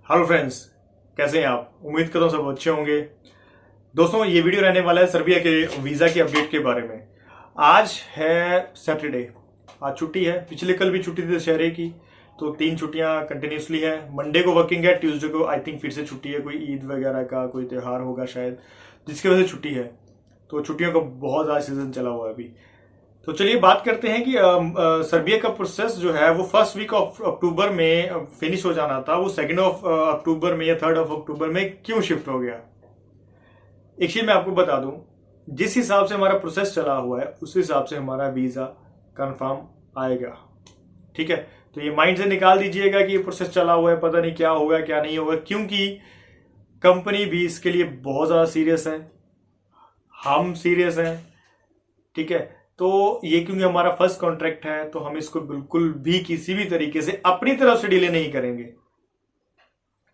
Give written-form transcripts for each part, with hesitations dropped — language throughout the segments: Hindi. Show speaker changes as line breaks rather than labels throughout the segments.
हेलो फ्रेंड्स, कैसे हैं आप? उम्मीद करता हूँ सब अच्छे होंगे। दोस्तों, ये वीडियो रहने वाला है सर्बिया के वीज़ा के अपडेट के बारे में। आज है सैटरडे, आज छुट्टी है। पिछले कल भी छुट्टी थी दशहरे की, तो 3 छुट्टियां कंटिन्यूसली हैं। मंडे को वर्किंग है, ट्यूसडे को आई थिंक फिर से छुट्टी है, कोई ईद वगैरह का कोई त्यौहार होगा शायद, जिसकी वजह से छुट्टी है। तो छुट्टियों का बहुत ज़्यादा सीजन चला हुआ है अभी। तो चलिए बात करते हैं कि सर्बिया का प्रोसेस जो है वो फर्स्ट वीक ऑफ अक्टूबर में फिनिश हो जाना था, वो 2 ऑफ अक्टूबर में या 3 ऑफ अक्टूबर में क्यों शिफ्ट हो गया। एक चीज मैं आपको बता दूं, जिस हिसाब से हमारा प्रोसेस चला हुआ है उस हिसाब से हमारा वीजा कंफर्म आएगा। ठीक है, तो ये माइंड से निकाल दीजिएगा कि ये प्रोसेस चला हुआ है, पता नहीं क्या होगा क्या नहीं होगा, क्योंकि कंपनी भी इसके लिए बहुत ज्यादा सीरियस है, हम सीरियस हैं। ठीक है, तो ये क्योंकि हमारा फर्स्ट कॉन्ट्रैक्ट है तो हम इसको बिल्कुल भी किसी भी तरीके से अपनी तरफ से डिले नहीं करेंगे।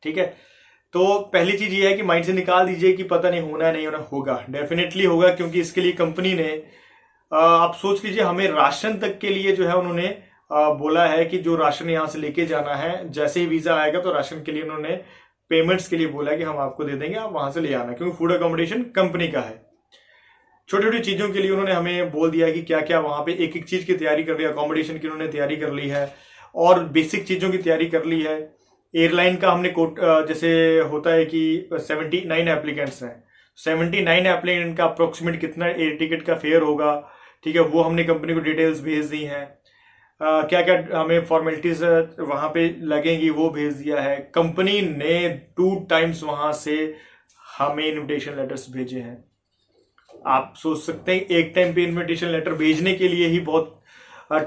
ठीक है, तो पहली चीज ये है कि माइंड से निकाल दीजिए कि पता नहीं होना है नहीं होना, होगा, डेफिनेटली होगा, क्योंकि इसके लिए कंपनी ने आप सोच लीजिए, हमें राशन तक के लिए जो है उन्होंने बोला है कि जो राशन यहां से लेके जाना है, जैसे ही वीजा आएगा तो राशन के लिए उन्होंने पेमेंट्स के लिए बोला है कि हम आपको दे देंगे, आप वहां से ले आना, क्योंकि फूड अकोमोडेशन कंपनी का है। छोटी छोटी चीजों के लिए उन्होंने हमें बोल दिया कि क्या क्या वहां पे एक एक चीज की तैयारी कर ली है। अकोमोडेशन की उन्होंने तैयारी कर ली है और बेसिक चीजों की तैयारी कर ली है। एयरलाइन का हमने कोट जैसे होता है कि 79 एप्लीकेंट्स हैं, 79 एप्लीकेंट का अप्रोक्सीमेट कितना एयर टिकट का फेयर होगा, ठीक है, वो हमने कंपनी को डिटेल्स भेज दी हैं। क्या क्या हमें फॉर्मेलिटीज वहां पे लगेंगी वो भेज दिया है। कंपनी ने 2 टाइम्स वहां से हमें इन्विटेशन लेटर्स भेजे हैं। आप सोच सकते हैं एक टाइम पे इन्विटेशन लेटर भेजने के लिए ही बहुत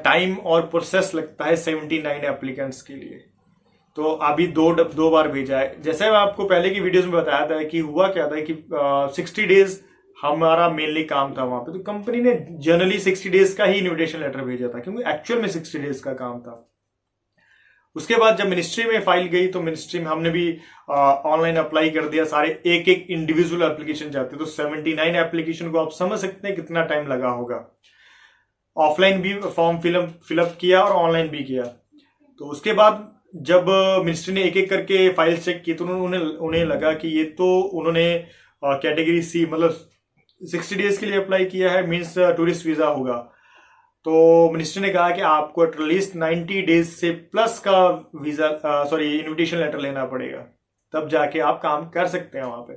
टाइम और प्रोसेस लगता है 79 एप्लीकेंट्स के लिए। तो अभी दो बार भेजा है। जैसे मैं आपको पहले की वीडियोस में बताया था कि हुआ क्या था कि 60 डेज हमारा मेनली काम था वहां पे, तो कंपनी ने जनरली 60 डेज का ही इन्विटेशन लेटर भेजा था, क्योंकि एक्चुअल में 60 डेज का काम था। उसके बाद जब मिनिस्ट्री में फाइल गई तो मिनिस्ट्री में हमने भी ऑनलाइन अप्लाई कर दिया, सारे एक एक इंडिविजुअल एप्लीकेशन जाते, तो 79 एप्लीकेशन को आप समझ सकते हैं कितना टाइम लगा होगा। ऑफलाइन भी फॉर्म फिलअप किया और ऑनलाइन भी किया। तो उसके बाद जब मिनिस्ट्री ने एक एक करके फाइल चेक की तो उन्हें लगा कि ये तो उन्होंने कैटेगरी सी मतलब 60 डेज के लिए अप्लाई किया है, मीन्स टूरिस्ट वीजा होगा। तो मिनिस्टर ने कहा कि आपको एटलीस्ट 90 डेज से प्लस का वीजा इन्विटेशन लेटर लेना पड़ेगा, तब जाके आप काम कर सकते हैं वहां पे।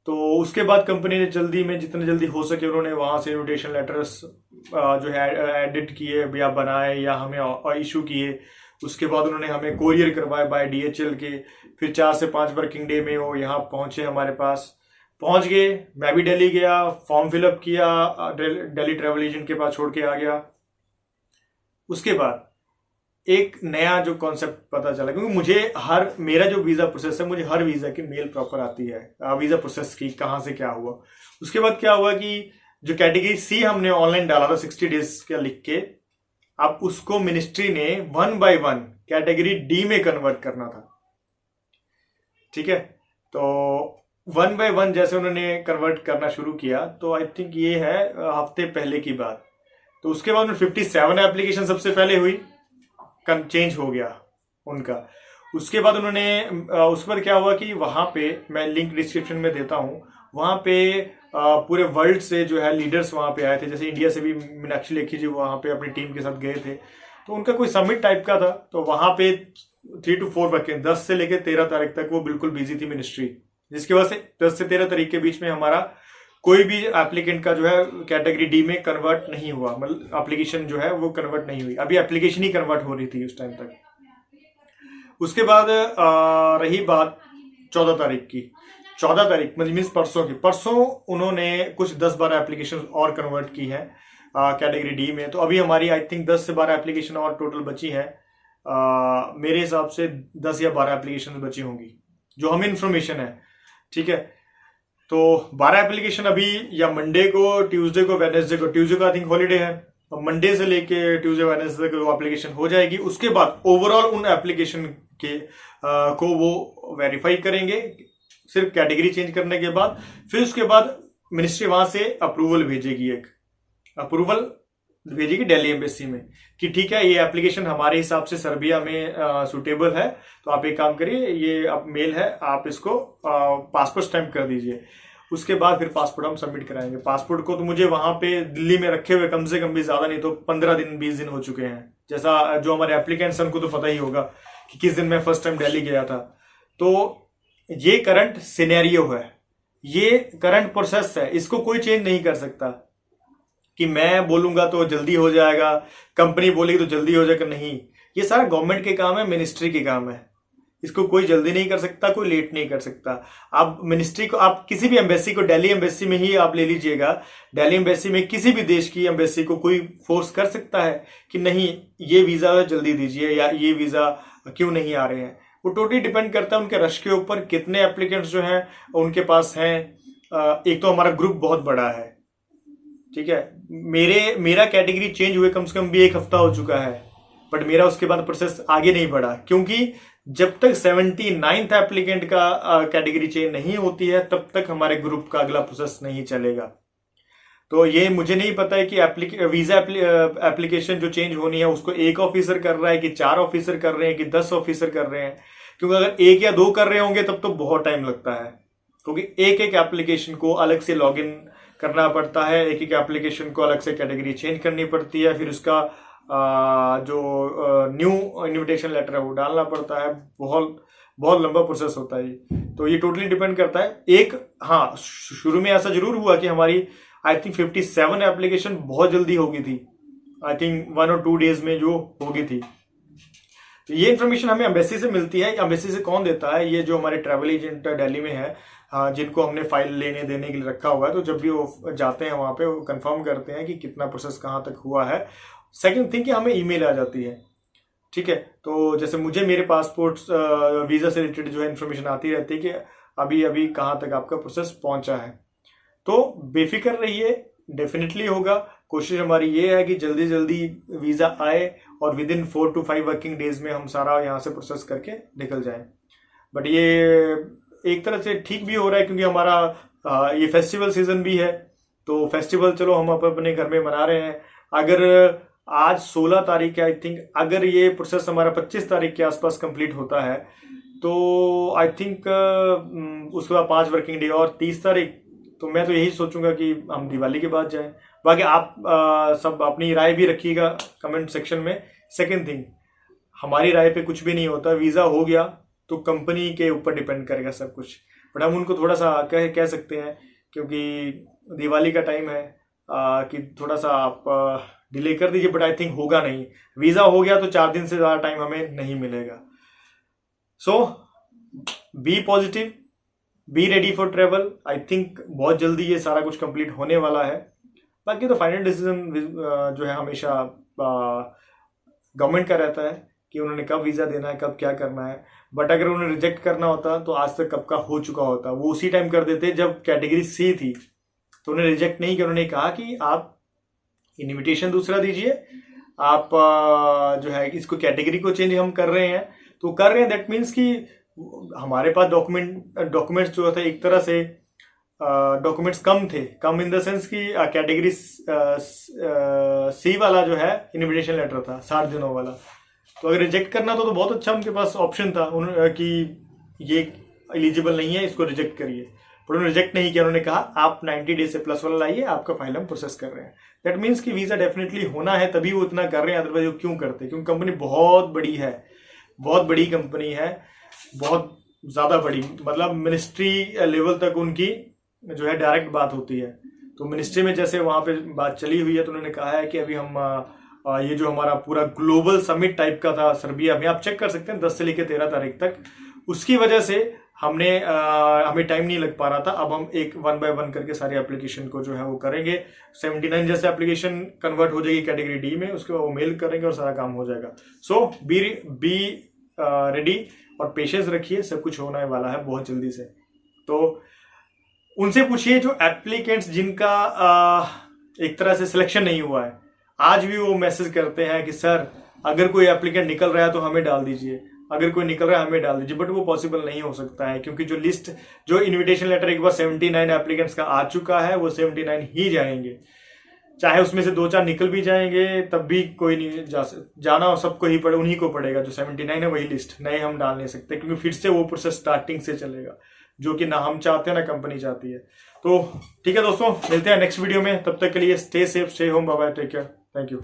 तो उसके बाद कंपनी ने जल्दी में जितने जल्दी हो सके उन्होंने वहां से इन्विटेशन लेटर्स जो है एडिट किए या बनाए या हमें इशू किए। उसके बाद उन्होंने हमें कोरियर करवाए बाय DHL के, फिर 4 से 5 वर्किंग डे में वो यहाँ पहुंचे, हमारे पास पहुंच गए। मैं भी दिल्ली गया, फॉर्म फिलअप किया, दिल्ली ट्रेवल एजेंट के पास छोड़ के आ गया। उसके बाद एक नया जो कॉन्सेप्ट पता चला, क्योंकि मेरा जो वीजा प्रोसेस है, मुझे हर वीजा की मेल प्रॉपर आती है, वीजा प्रोसेस की कहां से क्या हुआ। उसके बाद क्या हुआ कि जो कैटेगरी सी हमने ऑनलाइन डाला था 60 डेज का लिख के, अब उसको मिनिस्ट्री ने 1 बाय 1 कैटेगरी डी में कन्वर्ट करना था। ठीक है, तो 1 बाय 1 जैसे उन्होंने कन्वर्ट करना शुरू किया, तो आई थिंक ये है हफ्ते पहले की बात। तो उसके बाद 57 एप्लीकेशन सबसे पहले हुई, चेंज हो गया उनका। उसके बाद उन्होंने उस पर क्या हुआ कि वहां पे मैं लिंक डिस्क्रिप्शन में देता हूं, वहां पे पूरे वर्ल्ड से जो है लीडर्स वहां पे आए थे। जैसे इंडिया से भी मीनाक्षी लेखी जी वहां पे अपनी टीम के साथ गए थे, तो उनका कोई समिट टाइप का था। तो वहां पे 3 to 4 वैकेंट 10 से लेकर 13 तारीख तक वो बिल्कुल बिजी थी मिनिस्ट्री, जिसकी वजह से 10 से 13 तारीख के बीच में हमारा कोई भी एप्लीकेंट का जो है कैटेगरी डी में कन्वर्ट नहीं हुआ, मतलब एप्लीकेशन जो है वो कन्वर्ट नहीं हुई। अभी एप्लीकेशन ही कन्वर्ट हो रही थी उस टाइम तक। उसके बाद रही बात 14 तारीख की। 14 तारीख मतलब मीन्स परसों उन्होंने कुछ 10-12 एप्लीकेशन और कन्वर्ट की है कैटेगरी डी में। तो अभी हमारी आई थिंक 10 से 12 एप्लीकेशन और टोटल बची है। मेरे हिसाब से 10 या 12 एप्लीकेशन बची होंगी जो हमें इन्फॉर्मेशन है। ठीक है, तो 12 एप्लीकेशन अभी या मंडे को, ट्यूसडे को, वेडनेसडे को, ट्यूसडे को आई थिंक हॉलीडे है, और मंडे से लेके ट्यूसडे वेडनेसडे को एप्लीकेशन हो जाएगी। उसके बाद ओवरऑल उन एप्लीकेशन के को वो वेरीफाई करेंगे सिर्फ कैटेगरी चेंज करने के बाद। फिर उसके बाद मिनिस्ट्री वहां से अप्रूवल भेजेगी, एक अप्रूवल भेजेगी दिल्ली एम्बेसी में कि ठीक है, ये एप्लीकेशन हमारे हिसाब से सर्बिया में सुटेबल है, तो आप एक काम करिए, ये अब मेल है, आप इसको पासपोर्ट स्टैंप कर दीजिए। उसके बाद फिर पासपोर्ट हम सबमिट कराएंगे। पासपोर्ट को तो मुझे वहां पे दिल्ली में रखे हुए कम से कम भी ज्यादा नहीं तो 15 दिन 20 दिन हो चुके हैं। जैसा जो हमारे एप्लीकेंट्स हैं उनको तो पता ही होगा कि किस दिन मैं फर्स्ट टाइम दिल्ली गया था। तो ये करंट सिनेरियो है, ये करंट प्रोसेस है, इसको कोई चेंज नहीं कर सकता कि मैं बोलूंगा तो जल्दी हो जाएगा, कंपनी बोलेगी तो जल्दी हो जाएगा। नहीं, ये सारा गवर्नमेंट के काम है, मिनिस्ट्री के काम है। इसको कोई जल्दी नहीं कर सकता, कोई लेट नहीं कर सकता। आप मिनिस्ट्री को, आप किसी भी एम्बेसी को, दिल्ली एम्बेसी में ही आप ले लीजिएगा, दिल्ली एम्बेसी में किसी भी देश की एम्बेसी को कोई फोर्स कर सकता है कि नहीं ये वीजा जल्दी दीजिए या ये वीजा क्यों नहीं आ रहे हैं। वो टोटली डिपेंड करता है उनके रश के ऊपर, कितने एप्लीकेंट्स जो हैं उनके पास हैं। एक तो हमारा ग्रुप बहुत बड़ा है, ठीक है, मेरा कैटेगरी चेंज हुए कम से कम भी 1 हफ्ता हो चुका है, बट मेरा उसके बाद प्रोसेस आगे नहीं बढ़ा, क्योंकि जब तक 79th एप्लीकेंट का कैटेगरी चेंज नहीं होती है तब तक हमारे ग्रुप का अगला प्रोसेस नहीं चलेगा। तो ये मुझे नहीं पता है कि वीजा एप्लीकेशन जो चेंज होनी है उसको 1 ऑफिसर कर रहा है कि 4 ऑफिसर कर रहे हैं कि 10 ऑफिसर कर रहे हैं, क्योंकि अगर 1 या 2 कर रहे होंगे तब तो बहुत टाइम लगता है, क्योंकि एक एक एप्लीकेशन को अलग से लॉगिन करना पड़ता है, एक एक एप्लीकेशन को अलग से कैटेगरी चेंज करनी पड़ती है, फिर उसका जो न्यू इनविटेशन लेटर है वो डालना पड़ता है। बहुत बहुत लंबा प्रोसेस होता है। तो ये टोटली डिपेंड करता है। एक हाँ, शुरू में ऐसा जरूर हुआ कि हमारी आई थिंक 57 एप्लीकेशन बहुत जल्दी हो गई थी, आई थिंक 1 और 2 डेज में जो हो गई थी। तो ये इन्फॉर्मेशन हमें एम्बेसी से मिलती है। एम्बेसी से कौन देता है? ये जो हमारे ट्रैवल एजेंट दिल्ली में है, जिनको हमने फाइल लेने देने के लिए रखा हुआ है, तो जब भी वो जाते हैं वहां पे वो कंफर्म करते हैं कि कितना प्रोसेस कहाँ तक हुआ है। सेकंड थिंग कि हमें ईमेल आ जाती है, ठीक है। तो जैसे मुझे मेरे पासपोर्ट वीजा से रिलेटेड जो है इन्फॉर्मेशन आती रहती है कि अभी अभी कहाँ तक आपका प्रोसेस पहुंचा है। तो बेफिक्र रहिए, डेफिनेटली होगा। कोशिश हमारी ये है कि जल्दी जल्दी वीजा आए और with in 4 to 5 working days में हम सारा यहाँ से प्रोसेस करके निकल जाएं। बट ये एक तरह से ठीक भी हो रहा है, क्योंकि हमारा ये फेस्टिवल सीजन भी है, तो फेस्टिवल चलो हम अपने घर में मना रहे हैं। अगर आज 16 तारीख है आई थिंक, अगर ये प्रोसेस हमारा 25 तारीख के आसपास कंप्लीट होता है तो आई थिंक उसके बाद 5 वर्किंग डे और 30 तारीख, तो मैं तो यही सोचूंगा कि हम दिवाली के बाद जाएं। बाकी आप सब अपनी राय भी रखिएगा कमेंट सेक्शन में। सेकंड थिंग, हमारी राय पे कुछ भी नहीं होता, वीज़ा हो गया तो कंपनी के ऊपर डिपेंड करेगा सब कुछ, बट हम उनको थोड़ा सा कह सकते हैं, क्योंकि दिवाली का टाइम है कि थोड़ा सा आप डिले कर दीजिए, बट आई थिंक होगा नहीं। वीज़ा हो गया तो 4 दिन से ज़्यादा टाइम हमें नहीं मिलेगा। So be positive, be ready for travel. I think बहुत जल्दी ये सारा कुछ कंप्लीट होने वाला है। बाकी तो फाइनल डिसीजन जो है हमेशा गवर्नमेंट का रहता है कि उन्होंने कब वीज़ा देना है, कब क्या करना है। बट अगर उन्हें रिजेक्ट करना होता तो आज तक कब का हो चुका होता। वो उसी टाइम कर देते जब कैटेगरी सी थी, तो उन्हें रिजेक्ट नहीं किया। उन्होंने कहा कि आप इनविटेशन दूसरा दीजिए, आप जो है इसको कैटेगरी को चेंज हम कर रहे हैं तो कर रहे हैं। दैट मीन्स कि हमारे पास डॉक्यूमेंट्स जो थे एक तरह से डॉक्यूमेंट्स कम थे, कम इन द सेंस कि कैटेगरी सी वाला जो है इनविटेशन लेटर था 60 दिनों वाला। तो अगर रिजेक्ट करना तो बहुत अच्छा उनके पास ऑप्शन था कि ये एलिजिबल नहीं है, इसको रिजेक्ट करिए। पर उन्होंने रिजेक्ट नहीं किया, उन्होंने कहा आप 90 डेज से प्लस वाला लाइए, आपका फाइल हम प्रोसेस कर रहे हैं। दैट मीन्स कि वीज़ा डेफिनेटली होना है, तभी वो इतना कर रहे हैं, अदरवाइज वो क्यों करते? क्योंकि कंपनी बहुत बड़ी है, बहुत बड़ी कंपनी है, बहुत ज़्यादा बड़ी, मतलब मिनिस्ट्री लेवल तक उनकी जो है डायरेक्ट बात होती है। तो मिनिस्ट्री में जैसे वहाँ पे बात चली हुई है, तो उन्होंने कहा है कि अभी हम ये जो हमारा पूरा ग्लोबल समिट टाइप का था सर्बिया में, आप चेक कर सकते हैं 10 से लेकर 13 तारीख तक, उसकी वजह से हमें टाइम नहीं लग पा रहा था। अब हम एक 1 by 1 करके सारी एप्लीकेशन को जो है वो करेंगे। 79 जैसे एप्लीकेशन कन्वर्ट हो जाएगी कैटेगरी डी में, उसके बाद वो मेल करेंगे और सारा काम हो जाएगा। सो बी रेडी और पेशेंस रखिए, सब कुछ होने वाला है बहुत जल्दी से। तो उनसे पूछिए जो एप्लीकेंट्स जिनका एक तरह से सिलेक्शन नहीं हुआ है, आज भी वो मैसेज करते हैं कि सर अगर कोई एप्लीकेंट निकल रहा है तो हमें डाल दीजिए, अगर कोई निकल रहा है हमें डाल दीजिए। बट वो पॉसिबल नहीं हो सकता है, क्योंकि जो लिस्ट, जो इनविटेशन लेटर एक बार 79 एप्लीकेंट्स का आ चुका है, वो 79 ही जाएंगे। चाहे उसमें से 2-4 निकल भी जाएंगे तब भी कोई नहीं जाना सबको ही पड़े, उन्हीं को पड़ेगा। जो 79 है वही लिस्ट, नए हम डाल नहीं सकते क्योंकि फिर से वो प्रोसेस स्टार्टिंग से चलेगा, जो कि ना हम चाहते हैं ना कंपनी चाहती है। तो ठीक है दोस्तों, मिलते हैं नेक्स्ट वीडियो में, तब तक के लिए stay safe, stay home, bye bye, take care, thank you.